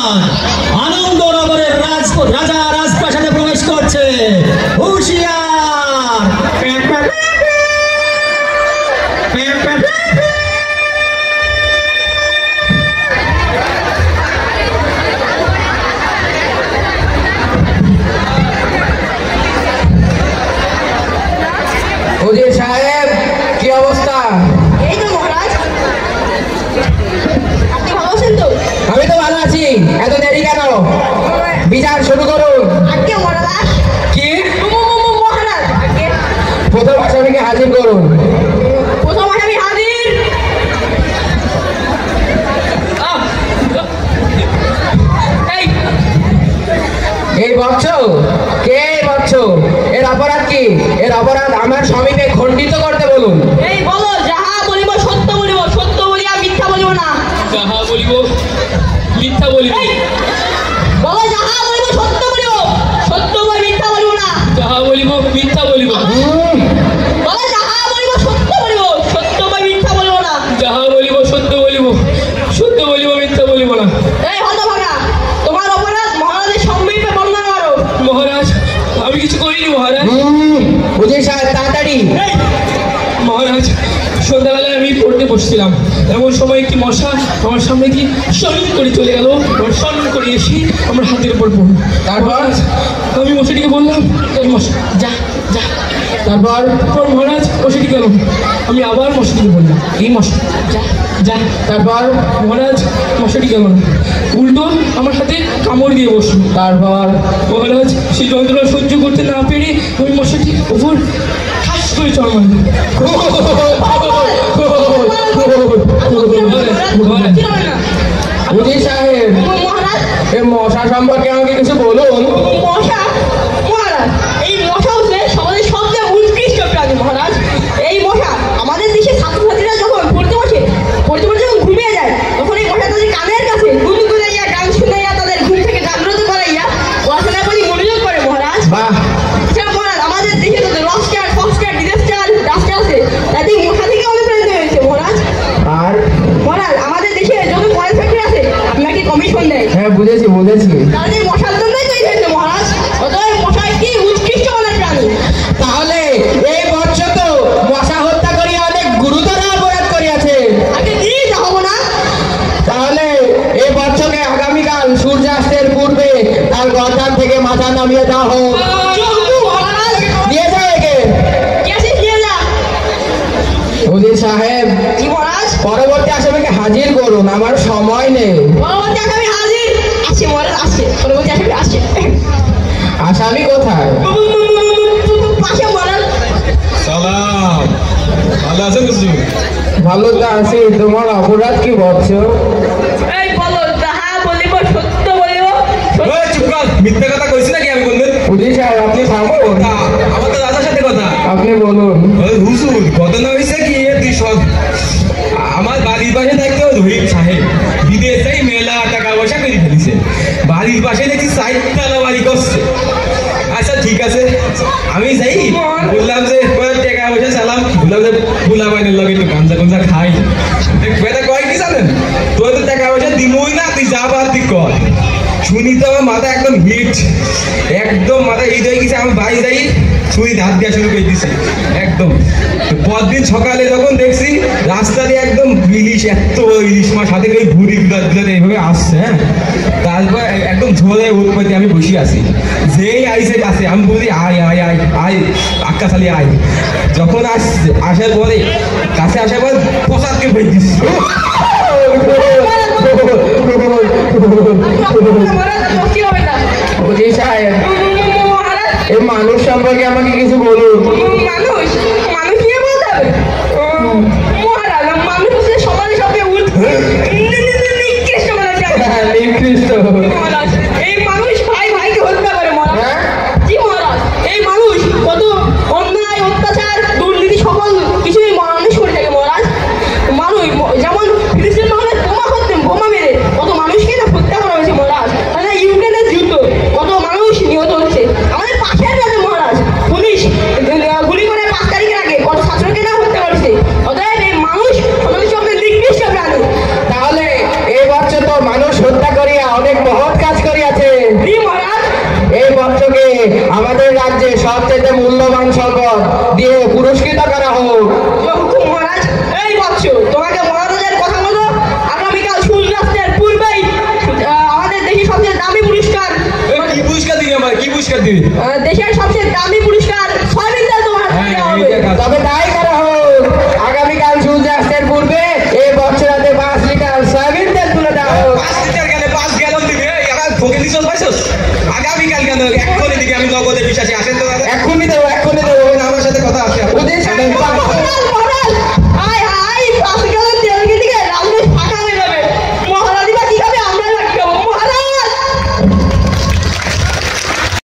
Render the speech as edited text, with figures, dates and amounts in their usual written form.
মহারাজ আনন্দনগরের রাজা রাজপ্রাসাদে প্রবেশ করছে। হুঁশিয়ার! হুজুর সাহেব, কি অবস্থা? এই তো মহারাজ, আপনি ভালো আছেন তো? আমি তো ভালো আছি, এত দেরি কেন? বিচার শুরু করুন। আজ্ঞে মহারাজ। কি? মহারাজ আজ্ঞে। প্রথম আসামিকে হাজির করুন। প্রথম আসামি হাজির। এই বচ্চ কে? বচ্চ এর অপরাধ কি? এর অপরাধ আমার স্বামীকে খণ্ডিত করতে বলুন। এই বলো, যাহা বলিব সত্য বলিব, সত্য বলিয়া মিথ্যা বলিব না। যাহা বলিব মিথ্যা বলিব। বলো, যাহা বলিব সত্য বলিব, সত্য বই মিথ্যা বলিব না। যাহা বলিব মিথ্যা বলিব। বলো, যাহা বলিব সত্য বলিব, সত্য বই মিথ্যা বলিব না। যাহা বলিব সত্য বলিব, সত্য বলিব মিথ্যা বলিব না। এই হতভাগা, তোমার অপরাধ মহারাজের সম্মুখে বর্ণনা করো। মহারাজ, আমি কিছু করিনি মহারাজ। হুজুর সাহেব তাড়াতাড়ি। মহারাজ, সন্ধ্যাবেলায় আমি পড়তে বসছিলাম, এমন সময় একটি মশা আমার সামনে দিয়ে শরীর করে চলে গেল। সম্মান করে এসে আমার হাতের উপর পড়ল। তারপর? আমি মশাটিকে বললাম, এই মশা যা যা। তারপর? মহারাজ মশাটি গেল। আমি আবার মশাটিকে বললাম, এই মশা যা যা। তারপর? মহারাজ মশাটি গেল না, উল্টো আমার হাতে কামড় দিয়ে বসলো। তারপর? মহারাজ সেই যন্ত্রণা সহ্য করতে না পেরে আমি মশাটির উপর ঠাস করে চড় মারলাম। হুজুর সাহেব, মহারাজ, এই মশা সম্পর্কে আমাকে কিছু বলুন। মশা? মহারাজ, এই মশা হচ্ছে সমাজের সবচেয়ে উৎকৃষ্ট প্রাণী মহারাজ। এই মশা আমাদের দেশে ছাত্রছাত্রীরা যখন পড়তে বসে যখন ঘুমিয়ে যায়, তখন এই মশা তাদের কানের কাছে গুনগুনাইয়া গান শুনাইয়া তাদের ঘুম থেকে জাগ্রত করাইয়া পড়াশোনার প্রতি মনোযোগ করে মহারাজ। বাহ! আচ্ছা মহারাজ, আমাদের দেশে তো রকস্টার, ফক্সটার, ডিজাস্টার, ডাস্টার আছে, তাতে মশা থেকে অনুপ্রাণিত হয়েছে মহারাজ। আর? মহারাজ, আমাদের দেশে যত কয়েল ফ্যাক্টরি আছে আপনাকে কমিশন দেয়, হ্যাঁ, বুঝেছি বুঝেছি। তাদের মশার জন্যই তৈরি হয়েছে মহারাজ। অতএব মশা একটি উৎকৃষ্ট মানের প্রাণী। তাহলে এই বচ্চ তো মশা হত্যা করিয়া অনেক গুরুতর অপরাধ করিয়াছে। আগে নিয়ে যাবো না। তাহলে এই বচ্চকে আগামীকাল সূর্যাস্তের পূর্বে তার গর্দান থেকে মাথা নামিয়ে দেওয়া হোক। চলবো মহারাজ। নিয়ে যাও একে। কি আছিস, নিয়ে যা। হুজুর সাহেব, জি মহারাজ। পরবর্তী আসামিকে হাজির করুন, আমার সময় নেই। পরবর্তী আসামি হাজির। আসছে মহারাজ, আসছে। পরবর্তী আসামি আসছে। আসামি কোথায়? পাশে মহারাজ। সালাম, ভালো আছেন কিছু? ভালো তো আছি, তোমার অপরাধ কি বচ্চ? এই বলো, যাহা বলিব সত্য বলিব। ওই চুপ কর, মিথ্যা কথা কইছি নাকি আমি বললেন? হুজুর সাহেব, আপনি থামুন। আমার তো দাদার সাথে কথা। আপনি বলুন। ওই হুজুর, ঘটনা হয়েছে কি তুই সব আমার বাড়ির পাশে থাকতে ধরিম সাহেব বিদেশেই মেলা টাকা পয়সা করে ফেলিছে। বাড়ির পাশে দেখছি 4 বাড়ি করছে। আচ্ছা ঠিক আছে, আমি যাই বললাম যে টাকা পয়সা চালাম, বললাম যে বুলা বাইনের লগে একটু গাঞ্জা খাই। বেটা কয় কি জানেন, তোর তো টাকা পয়সা দিবই না, তুই যা বাদ দি কর। শুনি তো আমার মাথা একদম হিট, একদম মাথা হিট হয়ে গেছে। আমি বাড়ি যাই ছুরি হাত দেওয়া শুরু করে দিছি একদম। পরদিন সকালে যখন দেখছি রাস্তা দিয়ে একদম ইলিশ, এত ইলিশ মাছ সাথে করে ভুড়ি গুলা এইভাবে আসছে। হ্যাঁ, তারপর একদম ঝোলে উৎপত্তি আমি বসে আছি। যেই আইসে কাছে আমি বলি আয় আয় আয় আয় আক্কা খালি আয়। যখন আসছে, আসার পরে কাছে আসার পর পোশাককে বেঁধে দিচ্ছি। কি হবে না হুজুর সাহেব, মহারাজ? এই মানুষ সম্পর্কে আমাকে কিছু বলুন। মানুষ? মানুষ নিয়ে বলতে হবে মহারাজ? মানুষ হচ্ছে সমাজের সবচেয়ে নিকৃষ্ট মানের প্রাণী। নিকৃষ্ট? মহারাজ, এই মানুষ